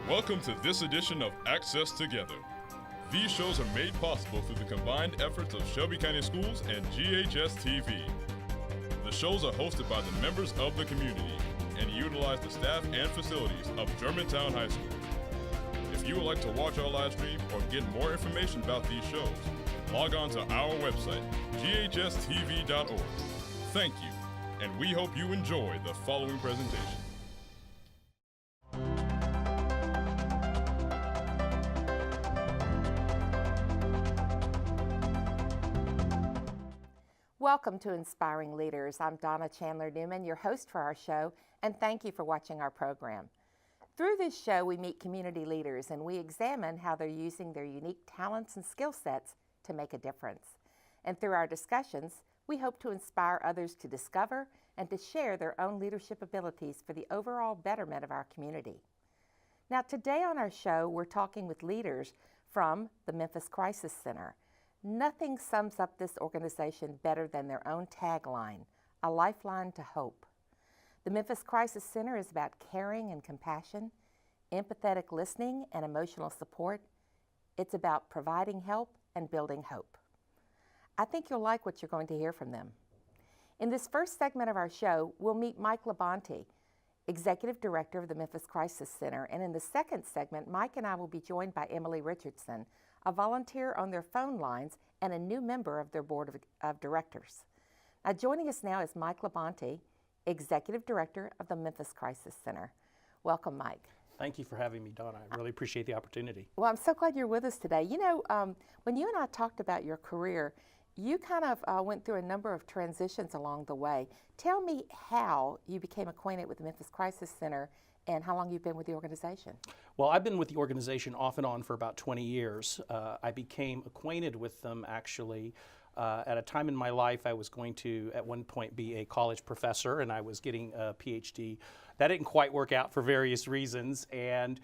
Welcome to this edition of Access Together. These shows are made possible through the combined efforts of Shelby County Schools and GHS-TV. The shows are hosted by the members of the community and utilize the staff and facilities of Germantown High School. If you would like to watch our live stream or get more information about these shows, log on to our website, ghstv.org. Thank you, and we hope you enjoy the following presentation. Welcome to Inspiring Leaders. I'm Donna Chandler Newman, your host for our show, and thank you for watching our program. Through this show, we meet community leaders and we examine how they're using their unique talents and skill sets to make a difference. And through our discussions, we hope to inspire others to discover and to share their own leadership abilities for the overall betterment of our community. Now, today on our show, we're talking with leaders from the Memphis Crisis Center. Nothing sums up this organization better than their own tagline, a lifeline to hope. The Memphis Crisis Center is about caring and compassion, empathetic listening and emotional support. It's about providing help and building hope. I think you'll like what you're going to hear from them. In this first segment of our show, we'll meet Mike LaBonte, Executive Director of the Memphis Crisis Center. And in the second segment, Mike and I will be joined by Emily Richardson, a volunteer on their phone lines and a new member of their board of directors. Now, joining us now is Mike LaBonte, Executive Director of the Memphis Crisis Center. Welcome, Mike. Thank you for having me, Donna. I really appreciate the opportunity. Well, I'm so glad you're with us today. You know, when you and I talked about your career, you kind of went through a number of transitions along the way. Tell me how you became acquainted with the Memphis Crisis Center and how long you've been with the organization. Well, I've been with the organization off and on for about 20 years. I became acquainted with them actually at a time in my life I was going to at one point be a college professor, and I was getting a PhD. That didn't quite work out for various reasons, and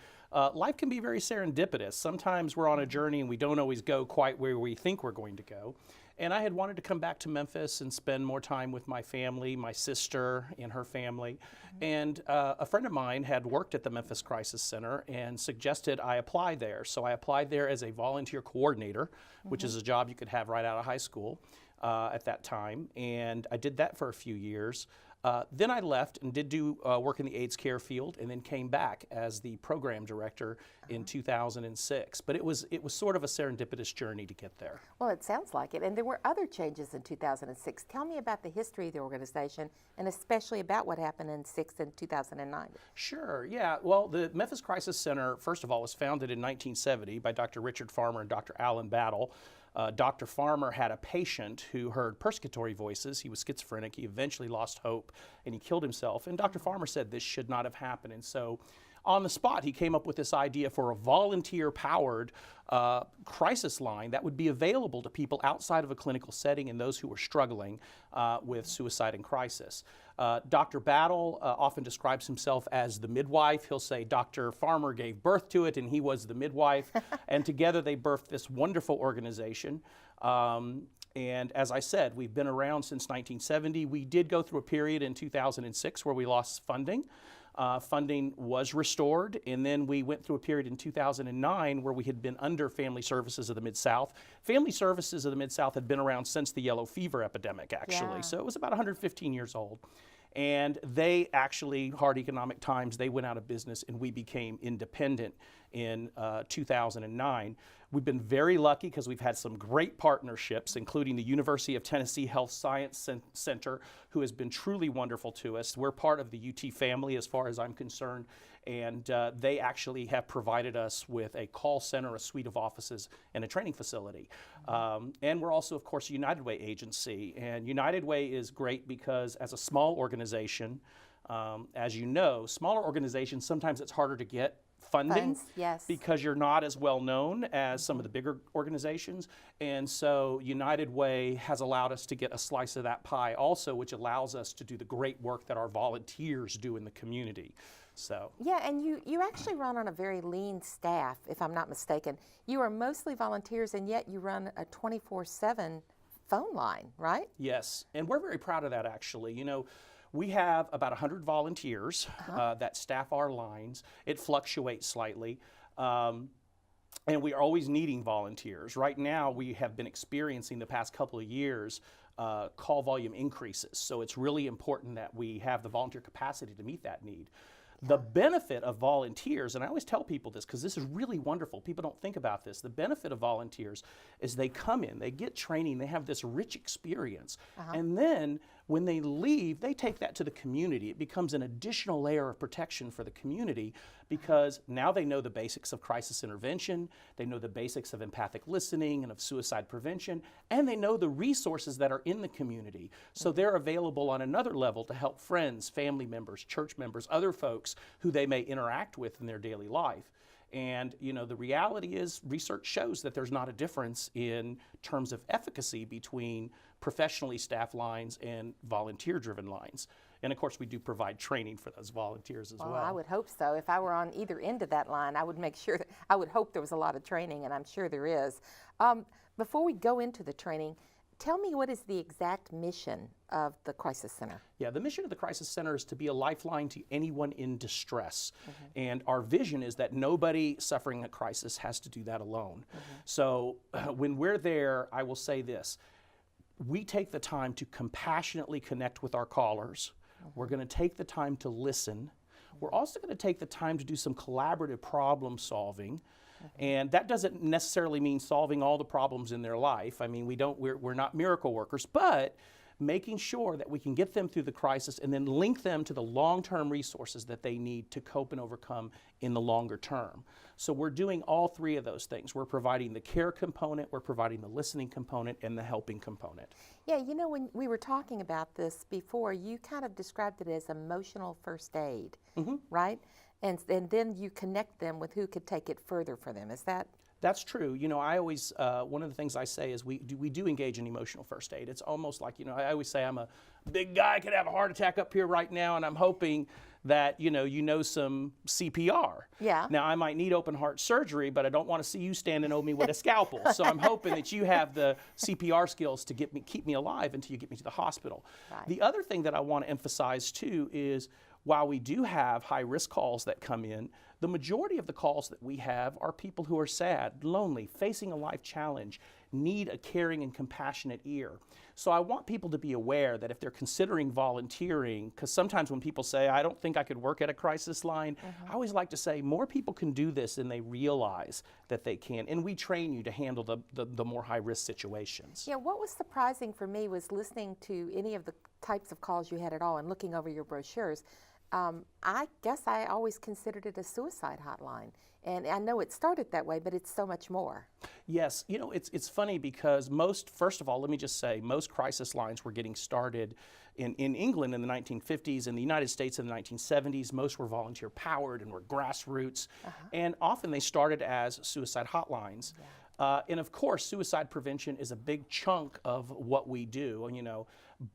life can be very serendipitous. Sometimes we're on a journey and we don't always go quite where we think we're going to go. And I had wanted to come back to Memphis and spend more time with my family, my sister and her family. And a friend of mine had worked at the Memphis Crisis Center and suggested I apply there. So I applied there as a volunteer coordinator, which is a job you could have right out of high school at that time. And I did that for a few years. Then I left and did do work in the AIDS care field, and then came back as the program director in 2006. But it was sort of a serendipitous journey to get there. Well, it sounds like it. And there were other changes in 2006. Tell me about the history of the organization, and especially about what happened in 2009. Sure, yeah. Well, the Memphis Crisis Center, first of all, was founded in 1970 by Dr. Richard Farmer and Dr. Alan Battle. Dr. Farmer had a patient who heard persecutory voices. He was schizophrenic. He eventually lost hope and he killed himself. And Dr. Farmer said this should not have happened. And so on the spot, he came up with this idea for a volunteer-powered crisis line that would be available to people outside of a clinical setting and those who were struggling with suicide and crisis. Dr. Battle often describes himself as the midwife. He'll say Dr. Farmer gave birth to it and he was the midwife. And together they birthed this wonderful organization. And as I said, we've been around since 1970. We did go through a period in 2006 where we lost funding. Funding was restored, and then we went through a period in 2009 where we had been under Family Services of the Mid-South. Family Services of the Mid-South had been around since the yellow fever epidemic, actually. Yeah. So it was about 115 years old. And they actually, hard economic times, they went out of business and we became independent in 2009. We've been very lucky because we've had some great partnerships, including the University of Tennessee Health Science Center, who has been truly wonderful to us. We're part of the UT family as far as I'm concerned, and they actually have provided us with a call center, a suite of offices, and a training facility. And we're also, of course, a United Way agency, and United Way is great because as a small organization, as you know, smaller organizations, sometimes it's harder to get funding yes. because you're not as well known as some of the bigger organizations. And so United Way has allowed us to get a slice of that pie also, which allows us to do the great work that our volunteers do in the community. So yeah, and you actually run on a very lean staff, if I'm not mistaken. You are mostly volunteers, and yet you run a 24/7 phone line, right? Yes, and we're very proud of that, actually. You know, We have about 100 volunteers that staff our lines. It fluctuates slightly. And we are always needing volunteers. Right now, we have been experiencing the past couple of years call volume increases. So it's really important that we have the volunteer capacity to meet that need. The benefit of volunteers, and I always tell people this because this is really wonderful. People don't think about this. The benefit of volunteers is they come in, they get training, they have this rich experience. And then when they leave, they take that to the community. It becomes an additional layer of protection for the community because now they know the basics of crisis intervention, they know the basics of empathic listening and of suicide prevention, and they know the resources that are in the community. So they're available on another level to help friends, family members, church members, other folks who they may interact with in their daily life. And you know, the reality is research shows that there's not a difference in terms of efficacy between professionally staffed lines and volunteer-driven lines. And of course, we do provide training for those volunteers as well. I would hope so. If I were on either end of that line, I would make sure that I would hope there was a lot of training, and I'm sure there is. Before we go into the training, tell me, what is the exact mission of the Crisis Center? Yeah, the mission of the Crisis Center is to be a lifeline to anyone in distress. And our vision is that nobody suffering a crisis has to do that alone. So when we're there, I will say this. We take the time to compassionately connect with our callers. We're going to take the time to listen. We're also going to take the time to do some collaborative problem solving. And that doesn't necessarily mean solving all the problems in their life. I mean, we're not miracle workers, but making sure that we can get them through the crisis and then link them to the long-term resources that they need to cope and overcome in the longer term. So we're doing all three of those things. We're providing the care component, we're providing the listening component, and the helping component. Yeah, you know, when we were talking about this before, you kind of described it as emotional first aid, right? And then you connect them with who could take it further for them. Is that? That's true. You know, I always, one of the things I say is we do engage in emotional first aid. It's almost like, you know, I always say I'm a big guy, could have a heart attack up here right now, and I'm hoping that, you know some CPR. Yeah. Now, I might need open heart surgery, but I don't want to see you standing over me with a scalpel. So I'm hoping that you have the CPR skills to keep me alive until you get me to the hospital. Right. The other thing that I want to emphasize, too, is while we do have high-risk calls that come in, the majority of the calls that we have are people who are sad, lonely, facing a life challenge, need a caring and compassionate ear. So I want people to be aware that if they're considering volunteering, because sometimes when people say, I don't think I could work at a crisis line, I always like to say more people can do this than they realize that they can. And we train you to handle the more high-risk situations. Yeah, what was surprising for me was listening to any of the types of calls you had at all and looking over your brochures. I guess I always considered it a suicide hotline. And I know it started that way, but it's so much more. Yes, you know, it's funny because first of all, let me just say, most crisis lines were getting started in England in the 1950s, in the United States in the 1970s. Most were volunteer powered and were grassroots. And often they started as suicide hotlines. And of course, suicide prevention is a big chunk of what we do, you know.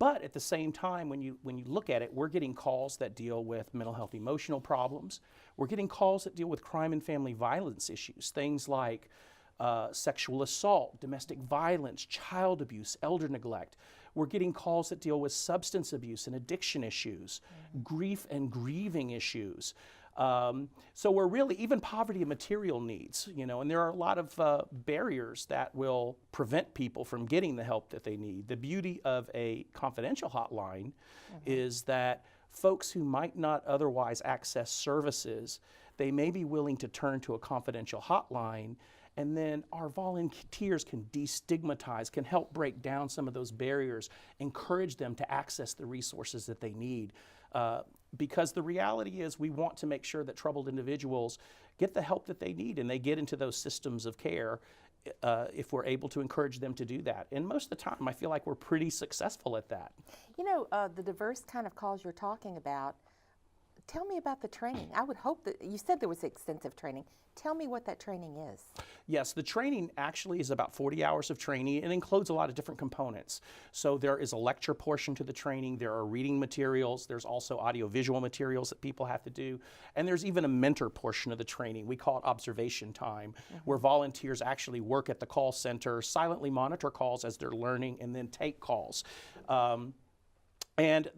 But at the same time, when you look at it, we're getting calls that deal with mental health, emotional problems. We're getting calls that deal with crime and family violence issues, things like sexual assault, domestic violence, child abuse, elder neglect. We're getting calls that deal with substance abuse and addiction issues, grief and grieving issues. So we're really, even poverty and material needs, you know, and there are a lot of barriers that will prevent people from getting the help that they need. The beauty of a confidential hotline is that folks who might not otherwise access services, they may be willing to turn to a confidential hotline, and then our volunteers can destigmatize, can help break down some of those barriers, encourage them to access the resources that they need. Because the reality is we want to make sure that troubled individuals get the help that they need and they get into those systems of care if we're able to encourage them to do that. And most of the time, I feel like we're pretty successful at that. You know, the diverse kind of calls you're talking about, tell me about the training. I would hope that, you said there was extensive training. Tell me what that training is. Yes, the training actually is about 40 hours of training. It includes a lot of different components. So there is a lecture portion to the training. There are reading materials. There's also audiovisual materials that people have to do. And there's even a mentor portion of the training. We call it observation time, where volunteers actually work at the call center, silently monitor calls as they're learning, and then take calls. And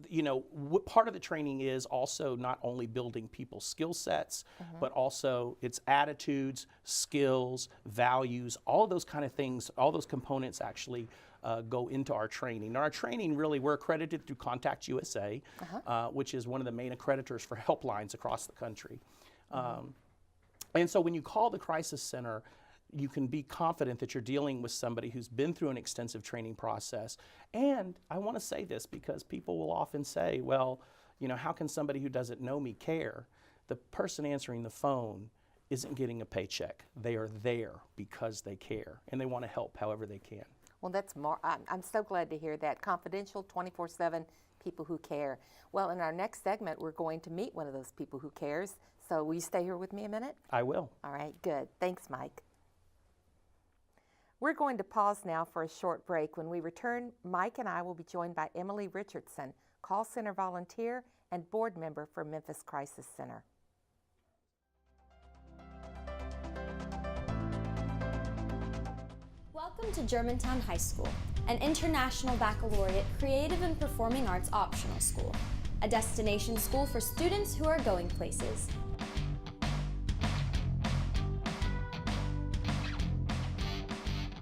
part of the training is also not only building people's skill sets, but also its attitudes, skills, values, all of those kind of things, all those components actually go into our training. Now, our training really, we're accredited through Contact USA, which is one of the main accreditors for helplines across the country. And so when you call the Crisis Center, you can be confident that you're dealing with somebody who's been through an extensive training process. And I want to say this because people will often say, well, how can somebody who doesn't know me care? The person answering the phone isn't getting a paycheck. They are there because they care, and they want to help however they can. Well, I'm so glad to hear that. Confidential, 24/7, people who care. Well, in our next segment, we're going to meet one of those people who cares. So will you stay here with me a minute? I will. All right, good. Thanks, Mike. We're going to pause now for a short break. When we return, Mike and I will be joined by Emily Richardson, call center volunteer and board member for Memphis Crisis Center. Welcome to Germantown High School, an international baccalaureate creative and performing arts optional school, a destination school for students who are going places.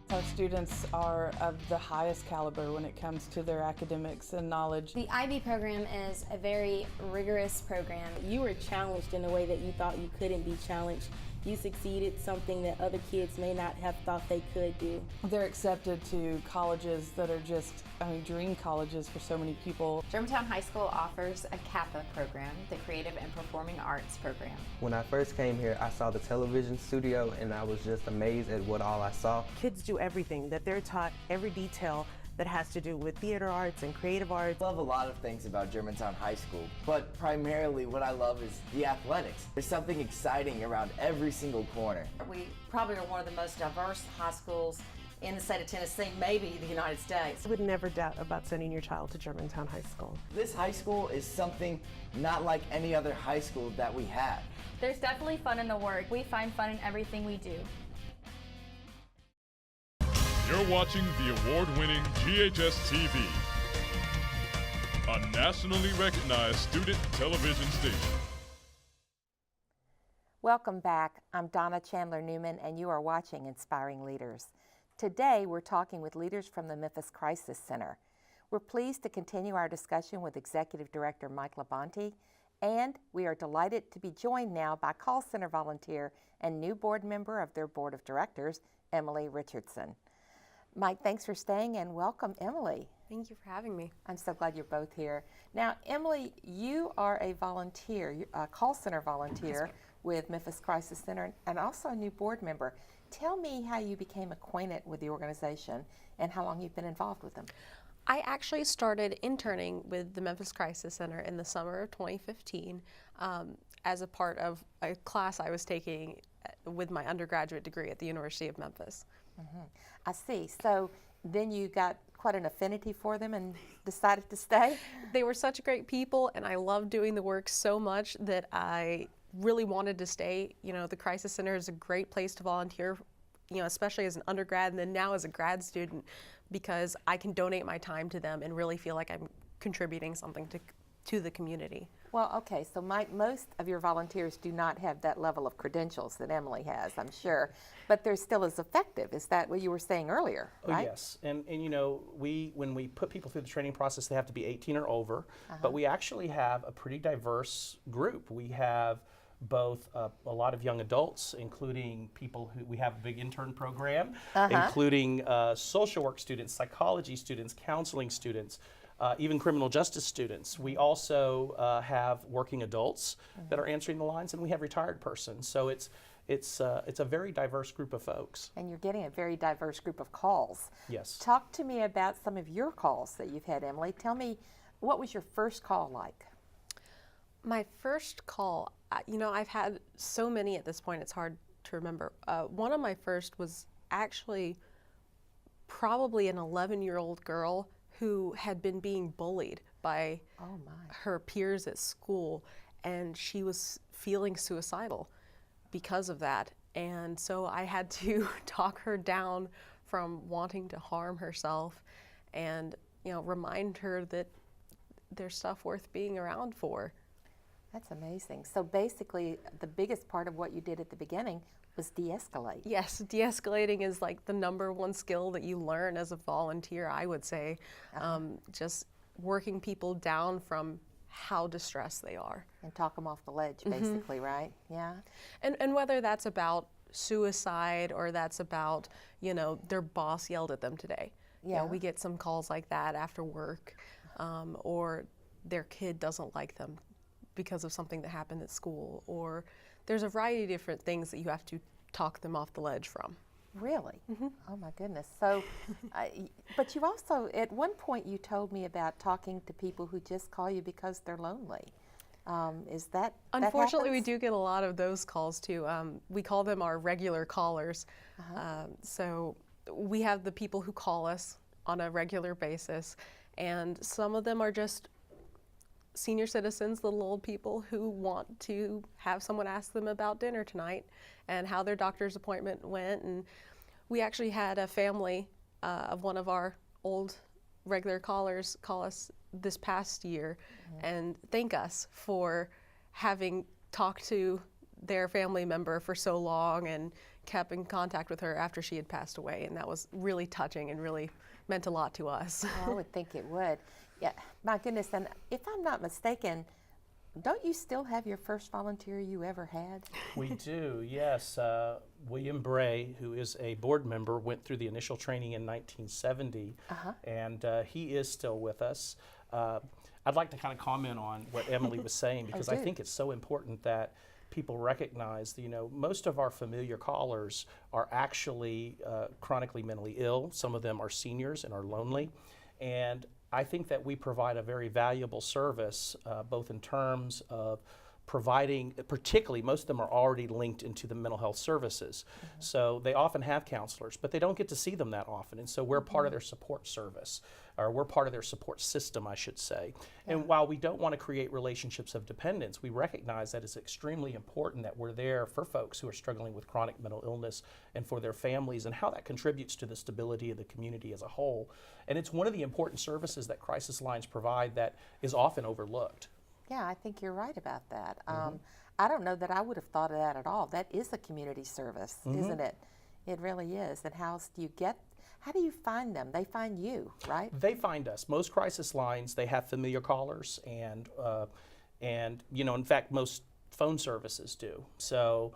Our students are of the highest caliber when it comes to their academics and knowledge. The IB program is a very rigorous program. You were challenged in a way that you thought you couldn't be challenged. You succeeded, something that other kids may not have thought they could do. They're accepted to colleges that are just, dream colleges for so many people. Germantown High School offers a CAPA program, the Creative and Performing Arts program. When I first came here, I saw the television studio and I was just amazed at what all I saw. Kids do everything, that they're taught every detail that has to do with theater arts and creative arts. I love a lot of things about Germantown High School, but primarily what I love is the athletics. There's something exciting around every single corner. We probably are one of the most diverse high schools in the state of Tennessee, maybe the United States. I would never doubt about sending your child to Germantown High School. This high school is something not like any other high school that we have. There's definitely fun in the work. We find fun in everything we do. You're watching the award-winning GHS-TV, a nationally recognized student television station. Welcome back. I'm Donna Chandler Newman, and you are watching Inspiring Leaders. Today, we're talking with leaders from the Memphis Crisis Center. We're pleased to continue our discussion with Executive Director Mike LaBonte, and we are delighted to be joined now by call center volunteer and new board member of their board of directors, Emily Richardson. Mike, thanks for staying, and welcome, Emily. Thank you for having me. I'm so glad you're both here. Now, Emily, you are a volunteer, a call center volunteer with Memphis Crisis Center, and also a new board member. Tell me how you became acquainted with the organization and how long you've been involved with them. I actually started interning with the Memphis Crisis Center in the summer of 2015 as a part of a class I was taking with my undergraduate degree at the University of Memphis. Mm-hmm. I see. So then you got quite an affinity for them and decided to stay? They were such great people, and I loved doing the work so much that I really wanted to stay. You know, the Crisis Center is a great place to volunteer, you know, especially as an undergrad and then now as a grad student, because I can donate my time to them and really feel like I'm contributing something to the community. Well, okay, so most of your volunteers do not have that level of credentials that Emily has, I'm sure, but they're still as effective. Is that what you were saying earlier, right? Oh, yes, and you know, when we put people through the training process, they have to be 18 or over, but we actually have a pretty diverse group. We have both a lot of young adults, including people who, we have a big intern program, including social work students, psychology students, counseling students, even criminal justice students. We also have working adults that are answering the lines, and we have retired persons. So it's a very diverse group of folks. And you're getting a very diverse group of calls. Yes. Talk to me about some of your calls that you've had, Emily. Tell me, what was your first call like? My first call, you know, I've had so many at this point, it's hard to remember. One of my first was actually probably an 11-year-old girl who had been being bullied by her peers at school, and she was feeling suicidal because of that. And so I had to talk her down from wanting to harm herself and, you know, remind her that they're stuff worth being around for. That's amazing. So basically, the biggest part of what you did at the beginning was de-escalate. Yes, de-escalating is like the #1 skill that you learn as a volunteer, I would say. Just working people down from how distressed they are. And talk them off the ledge, basically, right? Yeah. And whether that's about suicide or that's about, you know, their boss yelled at them today. Yeah. You know, we get some calls like that after work, or their kid doesn't like them because of something that happened at school, or there's a variety of different things that you have to talk them off the ledge from. Really? Oh my goodness. So, but you also, at one point you told me about talking to people who just call you because they're lonely. Is that Unfortunately, we happens? do get a lot of those calls too. We call them our regular callers. So we have the people who call us on a regular basis, and some of them are just senior citizens, little old people who want to have someone ask them about dinner tonight and how their doctor's appointment went. And we actually had a family of one of our old regular callers call us this past year and thank us for having talked to their family member for so long and kept in contact with her after she had passed away. And that was really touching and really meant a lot to us. I would think it would. Yeah, my goodness, and if I'm not mistaken, don't you still have your first volunteer you ever had? We do, yes. William Bray, who is a board member, went through the initial training in 1970, and he is still with us. I'd like to kind of comment on what Emily was saying, because I think it's so important that people recognize that, you know, most of our familiar callers are actually chronically mentally ill. Some of them are seniors and are lonely. And I think that we provide a very valuable service, both in terms of providing, particularly most of them are already linked into the mental health services. So they often have counselors, but they don't get to see them that often. And so we're part of their support service, or we're part of their support system, I should say. And while we don't want to create relationships of dependence, we recognize that it's extremely important that we're there for folks who are struggling with chronic mental illness and for their families, and how that contributes to the stability of the community as a whole. And it's one of the important services that crisis lines provide that is often overlooked. Yeah, I think you're right about that. I don't know that I would have thought of that at all. That is a community service, isn't it? It really is. And how do you find them? They find you, right? They find us. Most crisis lines, they have familiar callers, and you know, in fact, most phone services do. So,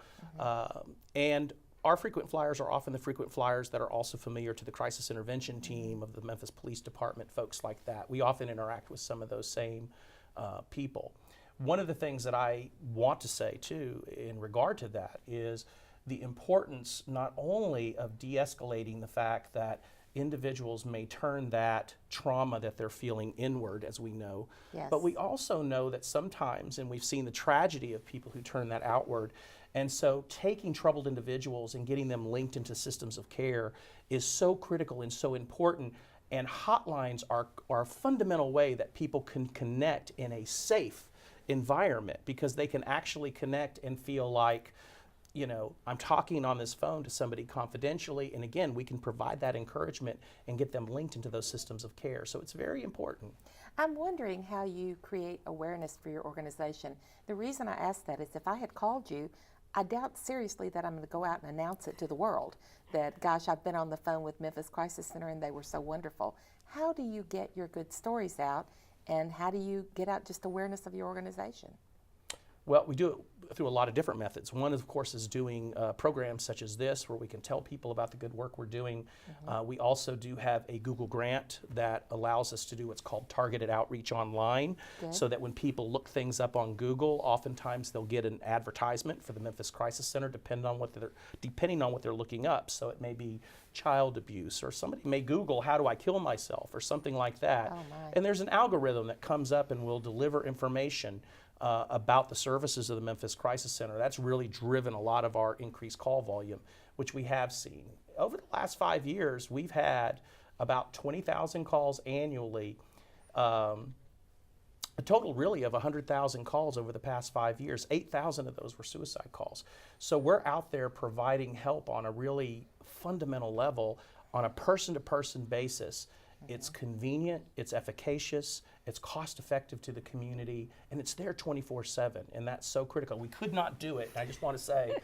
and our frequent flyers are often the frequent flyers that are also familiar to the crisis intervention team of the Memphis Police Department, folks like that. We often interact with some of those same people. One of the things that I want to say too in regard to that is the importance not only of de-escalating the fact that individuals may turn that trauma that they're feeling inward, as we know, but we also know that sometimes, and we've seen the tragedy of people who turn that outward, and so taking troubled individuals and getting them linked into systems of care is so critical and so important. And hotlines are a fundamental way that people can connect in a safe environment, because they can actually connect and feel like, you know, I'm talking on this phone to somebody confidentially, and again, we can provide that encouragement and get them linked into those systems of care. So it's very important. I'm wondering how you create awareness for your organization. The reason I ask that is if I had called you, I doubt seriously that I'm going to go out and announce it to the world that, gosh, I've been on the phone with Memphis Crisis Center and they were so wonderful. How do you get your good stories out, and how do you get out just awareness of your organization? Well, we do it through a lot of different methods. One, of course, is doing programs such as this, where we can tell people about the good work we're doing. We also do have a Google grant that allows us to do what's called targeted outreach online, so that when people look things up on Google, oftentimes they'll get an advertisement for the Memphis Crisis Center, depending on what they're looking up. So it may be child abuse, or somebody may Google, how do I kill myself, or something like that. And there's an algorithm that comes up and will deliver information about the services of the Memphis Crisis Center. That's really driven a lot of our increased call volume, which we have seen. Over the last 5 years, we've had about 20,000 calls annually, a total really of 100,000 calls over the past 5 years. 8,000 of those were suicide calls. So we're out there providing help on a really fundamental level, on a person-to-person basis. It's convenient, it's efficacious, it's cost effective to the community, and it's there 24/7, and that's so critical. We could not do it. I just want to say,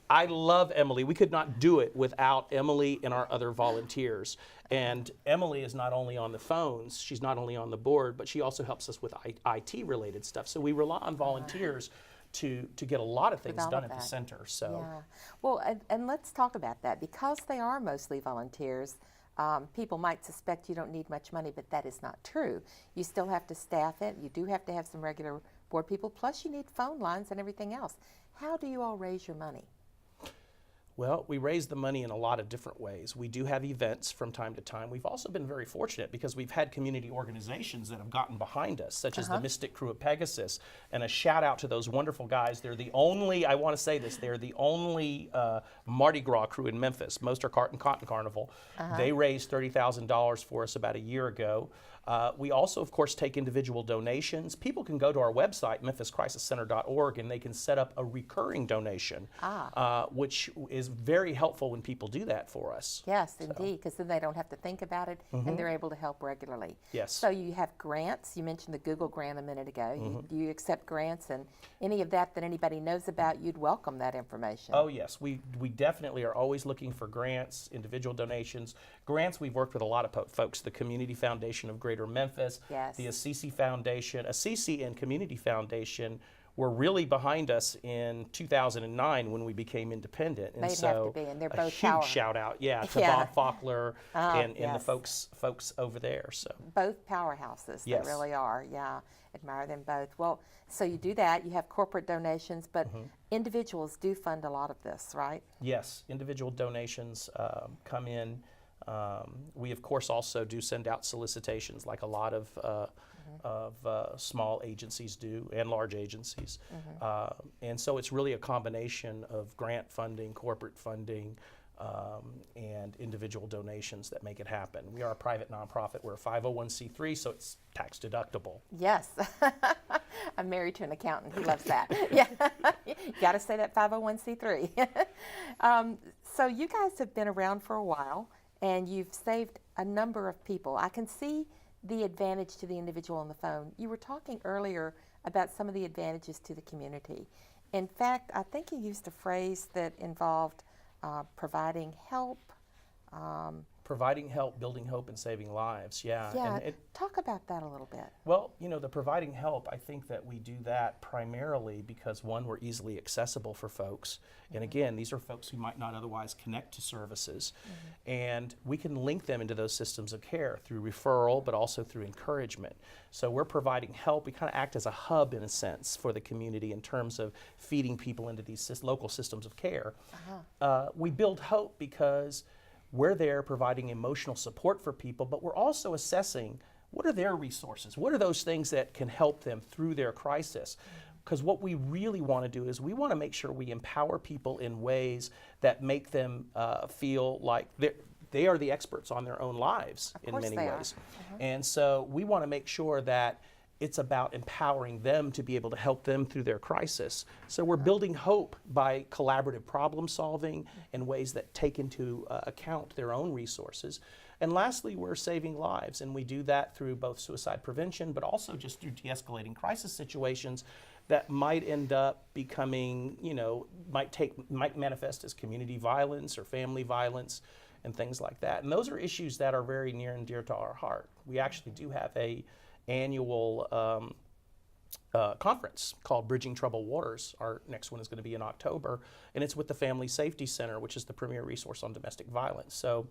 I love Emily. We could not do it without Emily and our other volunteers. And Emily is not only on the phones, she's not only on the board, but she also helps us with IT related stuff. So we rely on volunteers to get a lot of things done at the center. So, yeah. Well, and let's talk about that. Because they are mostly volunteers, people might suspect you don't need much money, but that is not true. You still have to staff it. You do have to have some regular board people, plus you need phone lines and everything else. How do you all raise your money? Well, we raise the money in a lot of different ways. We do have events from time to time. We've also been very fortunate because we've had community organizations that have gotten behind us, such as the Mystic Crew of Pegasus. And a shout out to those wonderful guys. They're the only, I want to say this, they're the only Mardi Gras crew in Memphis. Most are Cotton Carnival. They raised $30,000 for us about a year ago. We also, of course, take individual donations. People can go to our website, memphiscrisiscenter.org, and they can set up a recurring donation, which is very helpful when people do that for us. Yes, indeed, because then they don't have to think about it, and they're able to help regularly. Yes. So you have grants. You mentioned the Google grant a minute ago. You accept grants, and any of that anybody knows about, you'd welcome that information. Oh, yes. We definitely are always looking for grants, individual donations. Grants, we've worked with a lot of folks, the Community Foundation of Greater Memphis, the Assisi Foundation. Assisi and Community Foundation were really behind us in 2009 when we became independent. And they'd have to be, and they're both huge shout out, to Bob Faulkner and the folks over there. So both powerhouses, they really are. Yeah, admire them both. Well, so you do that. You have corporate donations, but individuals do fund a lot of this, right? Yes, individual donations come in. We, of course, also do send out solicitations like a lot of small agencies do and large agencies. And so it's really a combination of grant funding, corporate funding, and individual donations that make it happen. We are a private nonprofit. We're a 501c3, so it's tax deductible. Yes. I'm married to an accountant. He loves that. Yeah. You got to say that 501c3. So you guys have been around for a while, and you've saved a number of people. I can see the advantage to the individual on the phone. You were talking earlier about some of the advantages to the community. In fact, I think you used a phrase that involved providing help. Providing help, building hope, and saving lives, Yeah, and talk about that a little bit. Well, the providing help, I think that we do that primarily because, one, we're easily accessible for folks. And again, these are folks who might not otherwise connect to services. And we can link them into those systems of care through referral, but also through encouragement. So we're providing help. We kind of act as a hub, in a sense, for the community in terms of feeding people into these local systems of care. We build hope because we're there providing emotional support for people, but we're also assessing what are their resources? What are those things that can help them through their crisis? Because what we really want to do is we want to make sure we empower people in ways that make them feel like they are the experts on their own lives in many ways. And so we want to make sure that it's about empowering them to be able to help them through their crisis. So we're building hope by collaborative problem solving in ways that take into account their own resources. And lastly, we're saving lives, and we do that through both suicide prevention, but also just through de-escalating crisis situations that might end up becoming, might manifest as community violence or family violence and things like that. And those are issues that are very near and dear to our heart. We actually do have a annual conference called Bridging Troubled Waters. Our next one is going to be in October, and it's with the Family Safety Center, which is the premier resource on domestic violence. So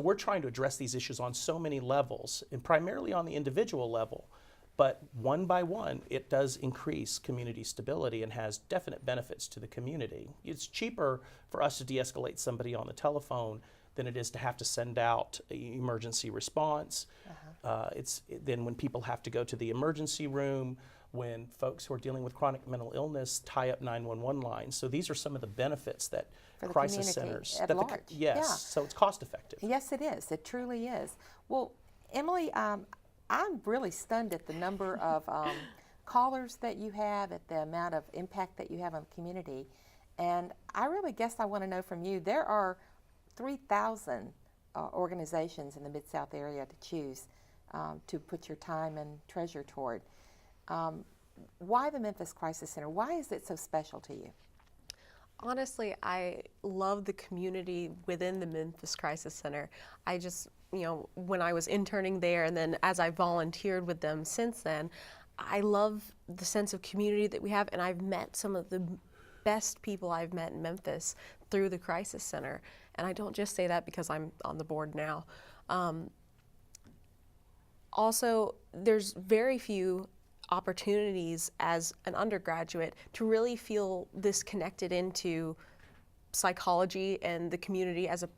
we're trying to address these issues on so many levels, and primarily on the individual level, but one by one, it does increase community stability and has definite benefits to the community. It's cheaper for us to de-escalate somebody on the telephone than it is to have to send out emergency response. Then when people have to go to the emergency room, when folks who are dealing with chronic mental illness tie up 911 lines. So these are some of the benefits that crisis centers, at large. So it's cost effective. Yes, it is. It truly is. Well, Emily, I'm really stunned at the number of callers that you have, at the amount of impact that you have on the community. And I really guess I want to know from you, there are 3,000 organizations in the Mid-South area to choose to put your time and treasure toward. Why the Memphis Crisis Center? Why is it so special to you? Honestly, I love the community within the Memphis Crisis Center. I just, when I was interning there and then as I volunteered with them since then, I love the sense of community that we have, and I've met some of the best people I've met in Memphis through the Crisis Center. And I don't just say that because I'm on the board now. Also, there's very few opportunities as an undergraduate to really feel this connected into psychology and the community as a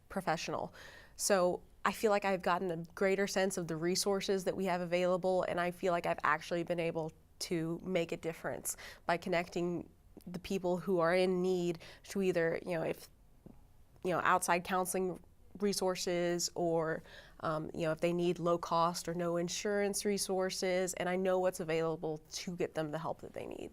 professional. So I feel like I've gotten a greater sense of the resources that we have available, and I feel like I've actually been able to make a difference by connecting the people who are in need to either outside counseling resources, or if they need low cost or no insurance resources, and I know what's available to get them the help that they need.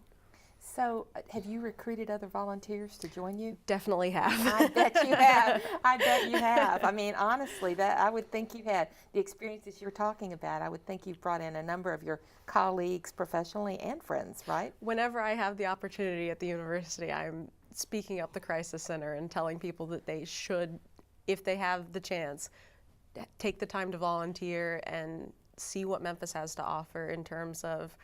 So have you recruited other volunteers to join you? Definitely have. I bet you have. I bet you have. I mean, honestly, that I would think you had the experiences you're talking about. I would think you've brought in a number of your colleagues professionally and friends, right? Whenever I have the opportunity at the university, I'm speaking up the Crisis Center and telling people that they should, if they have the chance, take the time to volunteer and see what Memphis has to offer in terms of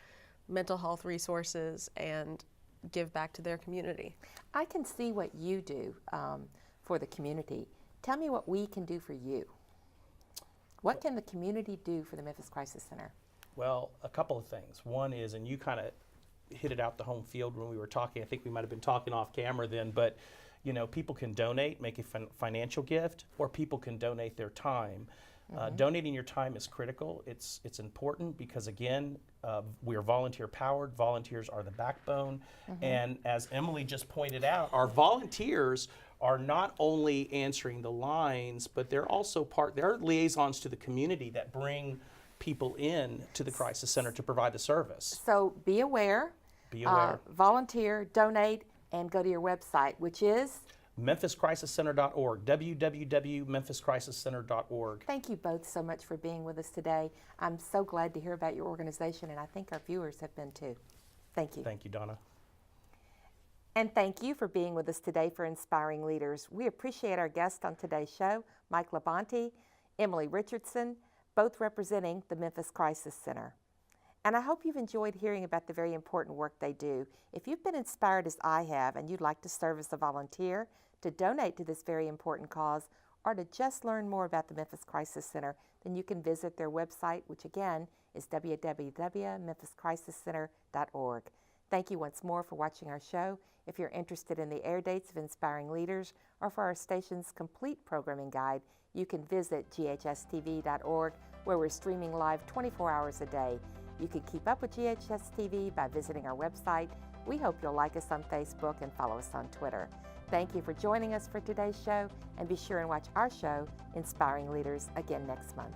mental health resources and give back to their community. I can see what you do for the community. Tell me what we can do for you. What can the community do for the Memphis Crisis Center? Well, a couple of things. One is, and you kind of hit it out the home field when we were talking, I think we might have been talking off camera then, but people can donate, make a financial gift, or people can donate their time. Donating your time is critical. It's important because, again, we are volunteer powered. Volunteers are the backbone. And as Emily just pointed out, our volunteers are not only answering the lines, but they're also they're liaisons to the community that bring people in to the Crisis Center to provide the service. So be aware. Be aware. Volunteer, donate, and go to your website, which is? MemphisCrisisCenter.org, www.memphiscrisiscenter.org. Thank you both so much for being with us today. I'm so glad to hear about your organization, and I think our viewers have been too. Thank you. Thank you, Donna. And thank you for being with us today for Inspiring Leaders. We appreciate our guests on today's show, Mike LaBonte, Emily Richardson, both representing the Memphis Crisis Center. And I hope you've enjoyed hearing about the very important work they do. If you've been inspired as I have and you'd like to serve as a volunteer, to donate to this very important cause, or to just learn more about the Memphis Crisis Center, then you can visit their website, which again is www.memphiscrisiscenter.org. Thank you once more for watching our show. If you're interested in the air dates of Inspiring Leaders or for our station's complete programming guide, you can visit GHS-TV.org, where we're streaming live 24 hours a day. You can keep up with GHS-TV by visiting our website. We hope you'll like us on Facebook and follow us on Twitter. Thank you for joining us for today's show, and be sure and watch our show, Inspiring Leaders, again next month.